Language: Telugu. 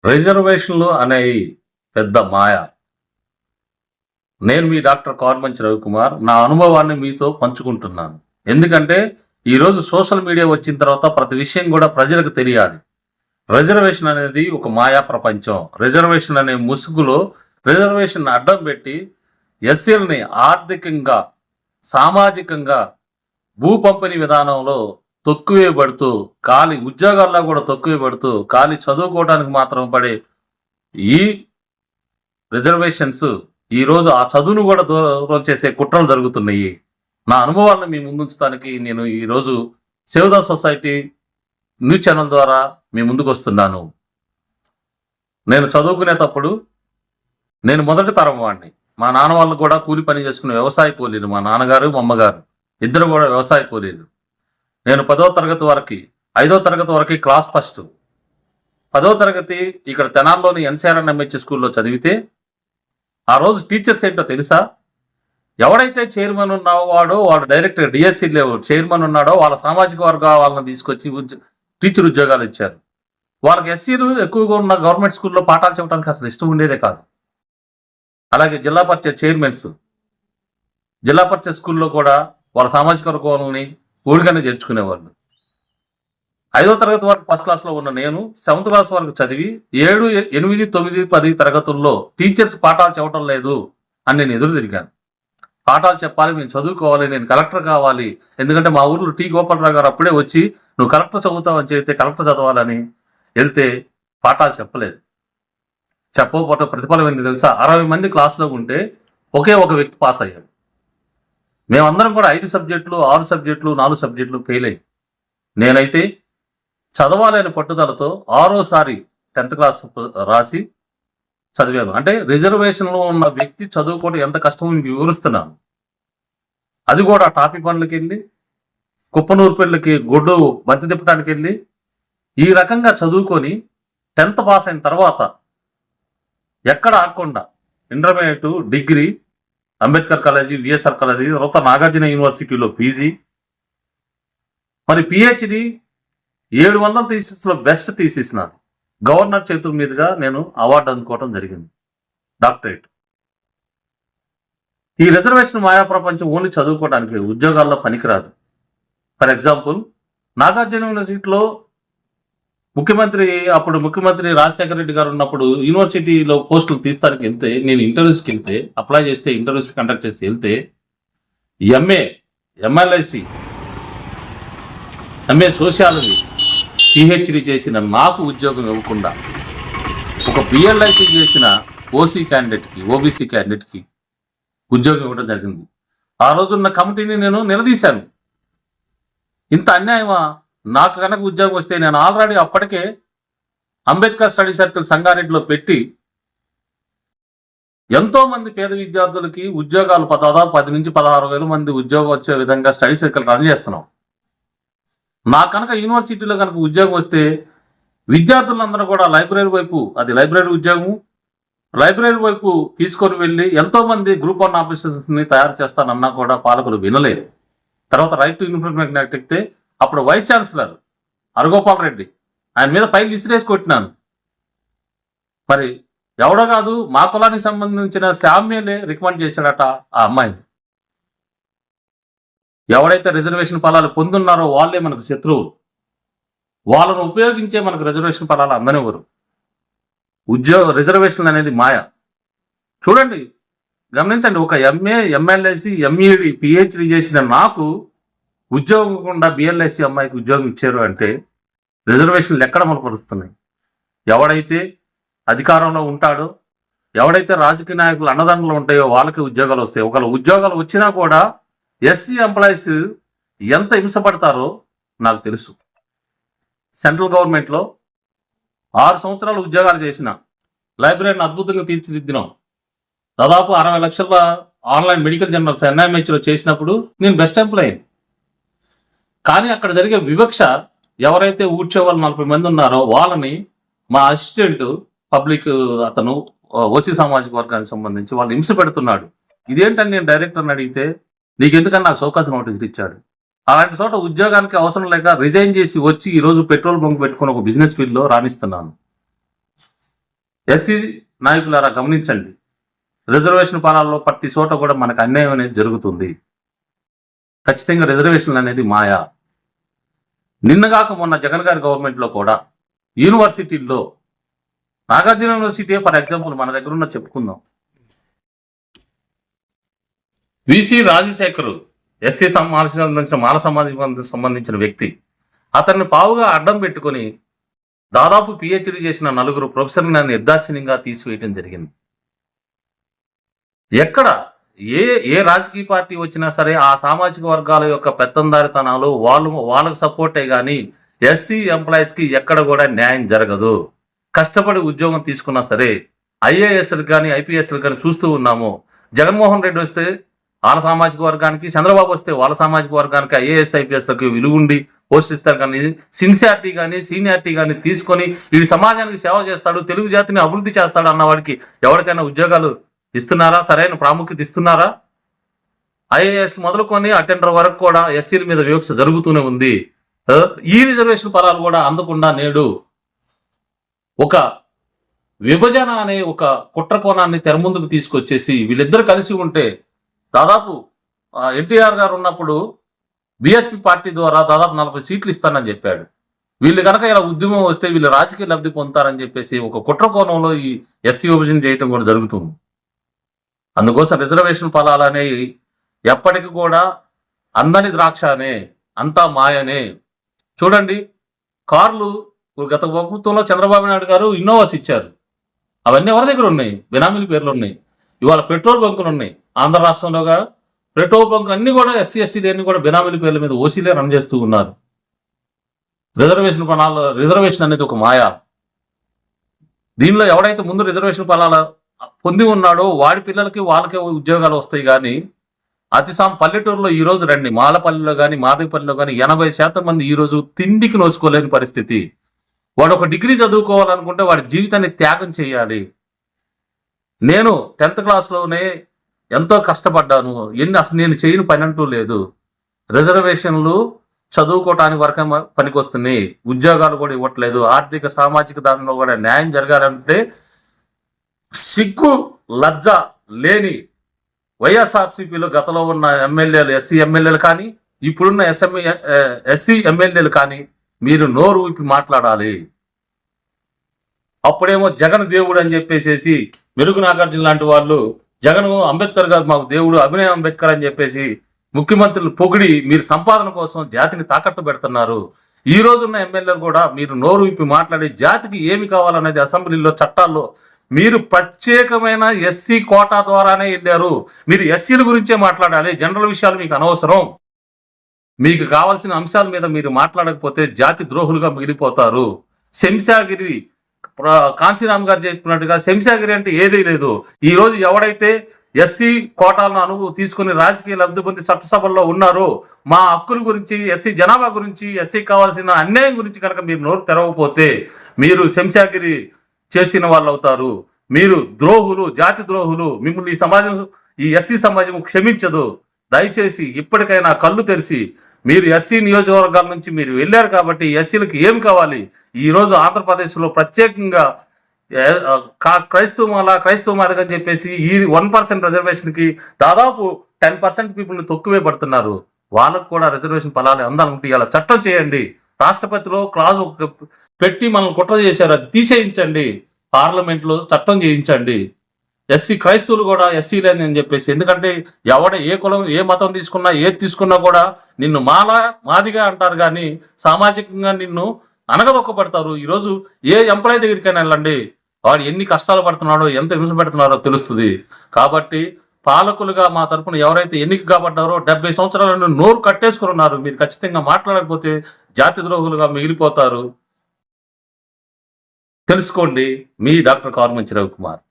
రిజర్వేషన్లు అనేవి పెద్ద మాయ. నేను మీ డాక్టర్ కార్మంచి రవికుమార్. నా అనుభవాన్ని మీతో పంచుకుంటున్నాను. ఎందుకంటే ఈరోజు సోషల్ మీడియా వచ్చిన తర్వాత ప్రతి విషయం కూడా ప్రజలకు తెలియాలి. రిజర్వేషన్ అనేది ఒక మాయా ప్రపంచం. రిజర్వేషన్ అనే ముసుగులో రిజర్వేషన్ అడ్డం పెట్టి ఎస్సీలని ఆర్థికంగా, సామాజికంగా, భూ పంపిణీ విధానంలో తొక్కువేయబడుతూ, ఖాళీ ఉద్యోగాల్లో కూడా తొక్కువేయబడుతూ, ఖాళీ చదువుకోవడానికి మాత్రం పడే ఈ రిజర్వేషన్స్ ఈరోజు ఆ చదువును కూడా దూరం చేసే కుట్రలు జరుగుతున్నాయి. నా అనుభవాలను మీ ముందుంచడానికి నేను ఈరోజు save the society news channel ద్వారా మీ ముందుకు వస్తున్నాను. నేను చదువుకునేటప్పుడు నేను మొదటి తరం వాడిని. మా నాన్న వాళ్ళు కూడా కూలి పని చేసుకునే వ్యవసాయ కూలీలు. మా నాన్నగారు, మా అమ్మగారు ఇద్దరు కూడా వ్యవసాయ కూలీలు. నేను 10వ తరగతి వరకు, 5వ తరగతి వరకు క్లాస్ ఫస్ట్. 10వ తరగతి ఇక్కడ తెనాల్లోని NCR&MH స్కూల్లో చదివితే ఆ రోజు టీచర్స్ ఏంటో తెలుసా? ఎవడైతే చైర్మన్ ఉన్నవాడో వాడు డైరెక్ట్ డిఎస్సీ లేవు చైర్మన్ ఉన్నాడో వాళ్ళ సామాజిక వర్గ వాళ్ళని తీసుకొచ్చి టీచర్ ఉద్యోగాలు ఇచ్చారు. వాళ్ళకి ఎస్సీలు ఎక్కువగా ఉన్న గవర్నమెంట్ స్కూల్లో పాఠాలు చెప్పడానికి అసలు ఇష్టం ఉండేదే కాదు. అలాగే జిల్లా పరిషత్ చైర్మన్స్, జిల్లా పరిషత్ స్కూల్లో కూడా వాళ్ళ సామాజిక వర్గ వాళ్ళని ఊడిగానే చేర్చుకునేవాళ్ళు. 5వ తరగతి వరకు ఫస్ట్ క్లాస్లో ఉన్న నేను 7th క్లాస్ వరకు చదివి 7, 8, 9, 10 తరగతుల్లో టీచర్స్ పాఠాలు చెప్పడం లేదు అని నేను ఎదురు తిరిగాను. పాఠాలు చెప్పాలి, నేను చదువుకోవాలి, నేను కలెక్టర్ కావాలి. ఎందుకంటే మా ఊర్లో టీ గోపాలరావు గారు అప్పుడే వచ్చి నువ్వు కలెక్టర్ చదువుతావని చెప్తే కలెక్టర్ చదవాలని వెళ్తే పాఠాలు చెప్పలేదు. చెప్పకపోతే ప్రతిఫలం ఏంటి తెలుసా? 60 మంది క్లాస్లో ఉంటే ఒకే ఒక వ్యక్తి పాస్ అయ్యాడు. మేమందరం కూడా 5 సబ్జెక్టులు, 6 సబ్జెక్టులు, 4 సబ్జెక్టులు ఫెయిల్ అయ్యి, నేనైతే చదవాలని పట్టుదలతో 6వసారి 10th క్లాస్ రాసి చదివాను. అంటే రిజర్వేషన్లో ఉన్న వ్యక్తి చదువుకోవడం ఎంత కష్టమో మీకు వివరిస్తున్నాను. అది కూడా టాపీ పనులకి వెళ్ళి, కుప్పనూర్పల్లికి గొడ్డు బంతి తిప్పడానికి వెళ్ళి ఈ రకంగా చదువుకొని 10th పాస్ అయిన తర్వాత ఎక్కడ ఆగకుండా intermediate, degree, Ambedkar college, VSR college, తర్వాత నాగార్జున యూనివర్సిటీలో పీజీ, మరి పిహెచ్డి 700 థీసిస్లో బెస్ట్ థీసిస్ నాది. గవర్నర్ చేతుల మీదుగా నేను అవార్డు అందుకోవడం జరిగింది, డాక్టరేట్. ఈ రిజర్వేషన్ మాయా ప్రపంచం ఓన్లీ చదువుకోవడానికి, ఉద్యోగాల్లో పనికిరాదు. ఫర్ ఎగ్జాంపుల్, నాగార్జున యూనివర్సిటీలో అప్పుడు ముఖ్యమంత్రి రాజశేఖర రెడ్డి గారు ఉన్నప్పుడు యూనివర్సిటీలో పోస్టులు తీస్తానికి వెళ్తే, నేను ఇంటర్వ్యూస్కి వెళ్తే, అప్లై చేస్తే, ఇంటర్వ్యూస్ కండక్ట్ చేస్తే వెళ్తే MA, MLIC, MA sociology, PhD చేసిన నాకు ఉద్యోగం ఇవ్వకుండా ఒక BLIC చేసిన OC క్యాండిడేట్కి, OBC క్యాండిడేట్కి ఉద్యోగం ఇవ్వడం జరిగింది. ఆ రోజున్న కమిటీని నేను నిలదీశాను. ఇంత అన్యాయమా? నాకు కనుక ఉద్యోగం వస్తే నేను ఆల్రెడీ అప్పటికే అంబేద్కర్ స్టడీ సర్కిల్ సంగారెడ్డిలో పెట్టి ఎంతోమంది పేద విద్యార్థులకి ఉద్యోగాలు దాదాపు 10 నుంచి 16,000 మంది ఉద్యోగం వచ్చే విధంగా స్టడీ సర్కిల్ రన్ చేస్తున్నాం. నాకు కనుక యూనివర్సిటీలో కనుక ఉద్యోగం వస్తే విద్యార్థులందరూ కూడా లైబ్రరీ వైపు, అది లైబ్రరీ ఉద్యోగము, లైబ్రరీ వైపు తీసుకొని వెళ్ళి ఎంతోమంది గ్రూప్ 1 ఆఫీసర్స్ని తయారు చేస్తానన్నా కూడా పాలకులు వినలేదు. తర్వాత రైట్ టు ఇన్ఫర్మేషన్ యాక్ట్ ఎక్కితే అప్పుడు వైస్ ఛాన్సలర్ హరగోపాల్ రెడ్డి, ఆయన మీద ఫైల్ ఇసిరేసి కొట్టినాను. మరి ఎవడో కాదు, మా కులానికి సంబంధించిన శామ్యులే రికమెండ్ చేశాడట ఆ అమ్మాయిని. ఎవడైతే రిజర్వేషన్ ఫలాలు పొందున్నారో వాళ్ళే మనకు శత్రువులు. వాళ్ళను ఉపయోగించే మనకు రిజర్వేషన్ ఫలాలు అందనివ్వరు. రిజర్వేషన్ అనేది మాయ. చూడండి, గమనించండి, ఒక MA, MLIC, MED, PhD చేసిన నాకు ఉద్యోగం కూడా BLIC అమ్మాయికి ఉద్యోగం ఇచ్చారు అంటే రిజర్వేషన్లు ఎక్కడ అమలుపరుస్తున్నాయి? ఎవడైతే అధికారంలో ఉంటాడో, ఎవడైతే రాజకీయ నాయకులు అన్నదండలు ఉంటాయో వాళ్ళకి ఉద్యోగాలు వస్తాయి. ఒకవేళ ఉద్యోగాలు వచ్చినా కూడా SC ఎంప్లాయీస్ ఎంత హింసపడతారో నాకు తెలుసు. సెంట్రల్ గవర్నమెంట్లో 6 సంవత్సరాలు ఉద్యోగాలు చేసిన, లైబ్రరీని అద్భుతంగా తీర్చిదిద్దినాం. దాదాపు 60 లక్షల ఆన్లైన్ మెడికల్ జర్నల్స్ NIMHలో చేసినప్పుడు నేను బెస్ట్ ఎంప్లాయీ. కానీ అక్కడ జరిగే వివక్ష, ఎవరైతే ఊడ్చే వాళ్ళు 40 మంది ఉన్నారో వాళ్ళని మా అసిస్టెంట్ పబ్లిక్, అతను OC సామాజిక వర్గానికి సంబంధించి వాళ్ళు హింస పెడుతున్నాడు. ఇదేంటని నేను డైరెక్టర్ని అడిగితే, నీకెందుకని నాకు సౌకాశ నోటీసులు ఇచ్చాడు. అలాంటి చోట ఉద్యోగానికి అవసరం లేక రిజైన్ చేసి వచ్చి ఈరోజు పెట్రోల్ బంక్ పెట్టుకుని ఒక బిజినెస్ ఫీల్డ్లో రాణిస్తున్నాను. ఎస్సీ నాయకులారా గమనించండి, రిజర్వేషన్ పాలనలో ప్రతి చోట కూడా మనకు అన్యాయం అనేది జరుగుతుంది. ఖచ్చితంగా రిజర్వేషన్లు అనేది మాయా. నిన్నగాక మొన్న జగన్ గారి గవర్నమెంట్లో కూడా యూనివర్సిటీల్లో, నాగార్జున యూనివర్సిటీ ఫర్ ఎగ్జాంపుల్ మన దగ్గర ఉన్న చెప్పుకుందాం, విసి రాజశేఖర్ ఎస్సీ సమాజం మాల సమాజానికి సంబంధించిన వ్యక్తి, అతన్ని పావుగా అడ్డం పెట్టుకొని దాదాపు పిహెచ్డి చేసిన 4 ప్రొఫెసర్లను నిర్దాక్షిణ్యంగా తీసివేయడం జరిగింది. ఎక్కడ ఏ రాజకీయ పార్టీ వచ్చినా సరే ఆ సామాజిక వర్గాల యొక్క పెత్తందారితనాలు వాళ్ళకు సపోర్టే కానీ ఎస్సీ ఎంప్లాయీస్కి ఎక్కడ కూడా న్యాయం జరగదు. కష్టపడి ఉద్యోగం తీసుకున్నా సరే ఐఏఎస్లు కానీ ఐపీఎస్లు కానీ చూస్తూ ఉన్నాము. జగన్మోహన్ రెడ్డి వస్తే వాళ్ళ సామాజిక వర్గానికి, చంద్రబాబు వస్తే వాళ్ళ సామాజిక వర్గానికి ఐఏఎస్ ఐపీఎస్లకు విలువుండి పోస్టులు ఇస్తారు. కానీ సిన్సియారిటీ కానీ సీనియారిటీ కానీ తీసుకొని ఈ సమాజానికి సేవ చేస్తాడు, తెలుగు జాతిని అభివృద్ధి చేస్తాడు అన్నవాడికి ఎవరికైనా ఉద్యోగాలు ఇస్తున్నారా? సరైన ప్రాముఖ్యత ఇస్తున్నారా? ఐఏఎస్ మొదలుకొని అటెండర్ వరకు కూడా ఎస్సీల మీద వివక్ష జరుగుతూనే ఉంది. ఈ రిజర్వేషన్ ఫలాలు కూడా అందకుండా నేడు ఒక విభజన అనే ఒక కుట్ర కోణాన్ని తెర ముందుకు తీసుకొచ్చేసి వీళ్ళిద్దరు కలిసి ఉంటే దాదాపు ఎన్టీఆర్ గారు ఉన్నప్పుడు బీఎస్పీ పార్టీ ద్వారా దాదాపు 40 సీట్లు ఇస్తానని చెప్పాడు. వీళ్ళు కనుక ఇలా ఉద్యమం వస్తే వీళ్ళు రాజకీయ లబ్ధి పొందుతారని చెప్పేసి ఒక కుట్ర కోణంలో ఈ ఎస్సీ విభజన చేయటం కూడా జరుగుతుంది. అందుకోసం రిజర్వేషన్ ఫలాలు అనేవి ఎప్పటికీ కూడా అందని ద్రాక్ష అనే, అంతా మాయనే. చూడండి, కార్లు గత ప్రభుత్వంలో చంద్రబాబు నాయుడు గారు ఇన్నోవాస్ ఇచ్చారు. అవన్నీ ఎవరి దగ్గర ఉన్నాయి? బినామీల పేర్లు ఉన్నాయి. ఇవాళ పెట్రోల్ బంకులు ఉన్నాయి ఆంధ్ర రాష్ట్రంలోగా. పెట్రోల్ బంక్ అన్ని కూడా ఎస్సీ ఎస్టీలు అన్ని కూడా బినామీల పేర్ల మీద ఓసీలే రన్ చేస్తూ ఉన్నారు. రిజర్వేషన్ అనేది ఒక మాయా. దీనిలో ఎవడైతే ముందు రిజర్వేషన్ ఫలాలు పొంది ఉన్నాడో వాడి పిల్లలకి వాళ్ళకే ఉద్యోగాలు వస్తాయి. కానీ పల్లెటూరులో ఈ రోజు రండి, మాలపల్లిలో కానీ మాదేపల్లిలో కానీ 80% మంది ఈ రోజు తిండికి నోచుకోలేని పరిస్థితి. వాడు ఒక డిగ్రీ చదువుకోవాలనుకుంటే వాడి జీవితాన్ని త్యాగం చేయాలి. నేను 10th క్లాస్లోనే ఎంతో కష్టపడ్డాను. అసలు నేను చేయని పని అంటూ లేదు. రిజర్వేషన్లు చదువుకోవటానికి వరకే పనికొస్తున్నాయి, ఉద్యోగాలు కూడా ఇవ్వట్లేదు. ఆర్థిక సామాజిక దానిలో కూడా న్యాయం జరగాలంటే సిగ్గు లజ్జ లేని వైఎస్ఆర్సీపీలో గతంలో ఉన్న ఎమ్మెల్యేలు, ఎస్సీ ఎమ్మెల్యేలు కానీ ఇప్పుడున్న ఎస్సీ ఎమ్మెల్యేలు కానీ మీరు నోరు ఊపి మాట్లాడాలి. అప్పుడేమో జగన్ దేవుడు అని చెప్పేసి మెరుగు నాగార్జున లాంటి వాళ్ళు జగన్ అంబేద్కర్ గారు మాకు దేవుడు, అభినయ్ అంబేద్కర్ అని చెప్పేసి ముఖ్యమంత్రులు పొగిడి మీరు సంపాదన కోసం జాతిని తాకట్టు పెడుతున్నారు. ఈ రోజున్న ఎమ్మెల్యేలు కూడా మీరు నోరు విప్పి మాట్లాడి జాతికి ఏమి కావాలనేది అసెంబ్లీలో చట్టాల్లో మీరు ప్రత్యేకమైన ఎస్సీ కోటా ద్వారానే వెళ్ళారు. మీరు ఎస్సీల గురించే మాట్లాడాలి. జనరల్ విషయాలు మీకు అనవసరం. మీకు కావాల్సిన అంశాల మీద మీరు మాట్లాడకపోతే జాతి ద్రోహులుగా మిగిలిపోతారు. శంషాగిరి కాంశీరామ్ గారు చెప్పినట్టుగా శంషాగిరి అంటే ఏదీ లేదు. ఈ రోజు ఎవడైతే ఎస్సీ కోటాలను తీసుకుని రాజకీయ లబ్ధి పొంది చట్టసభల్లో ఉన్నారో మా హక్కుల గురించి, ఎస్సీ జనాభా గురించి, ఎస్సీ కావాల్సిన అన్యాయం గురించి కనుక మీరు నోరు తెరవకపోతే మీరు శంషాగిరి చేసిన వాళ్ళు అవుతారు. మీరు ద్రోహులు, జాతి ద్రోహులు. మిమ్మల్ని ఈ ఎస్సీ సమాజం క్షమించదు. దయచేసి ఇప్పటికైనా కళ్ళు తెరిచి మీరు ఎస్సీ నియోజకవర్గాల నుంచి మీరు వెళ్ళారు కాబట్టి ఎస్సీలకు ఏం కావాలి? ఈరోజు ఆంధ్రప్రదేశ్లో ప్రత్యేకంగా క్రైస్తవ మాదిగా చెప్పేసి ఈ 1% రిజర్వేషన్కి దాదాపు 10% పీపుల్ని తొక్కువే పడుతున్నారు. వాళ్ళకు కూడా రిజర్వేషన్ ఫలాలు అందాలంటే ఇలా చట్టం చేయండి. రాష్ట్రపతిలో క్లాజ్ పెట్టి మనల్ని కుట్ర చేశారు, అది తీసేయించండి. పార్లమెంట్లో చట్టం చేయించండి. ఎస్సీ క్రైస్తవులు కూడా ఎస్సీలని అని చెప్పేసి. ఎందుకంటే ఏ కులం, ఏ మతం తీసుకున్నా, ఏది తీసుకున్నా కూడా నిన్ను మాదిగా అంటారు కానీ సామాజికంగా నిన్ను అనగదొక్కబడతారు. ఈరోజు ఏ ఎంప్లాయీ దగ్గరికైనా వెళ్ళండి, వాడు ఎన్ని కష్టాలు పడుతున్నాడో, ఎంత హింస పెడుతున్నాడో తెలుస్తుంది. కాబట్టి పాలకులుగా మా తరఫున ఎవరైతే ఎన్నిక కాబడ్డారో 70 సంవత్సరాలను నోరు కట్టేసుకుని ఉన్నారు. మీరు ఖచ్చితంగా మాట్లాడకపోతే జాతి ద్రోహులుగా మిగిలిపోతారు. తెలుసుకోండి. మీ డాక్టర్ కారుమంచి రవికుమార్.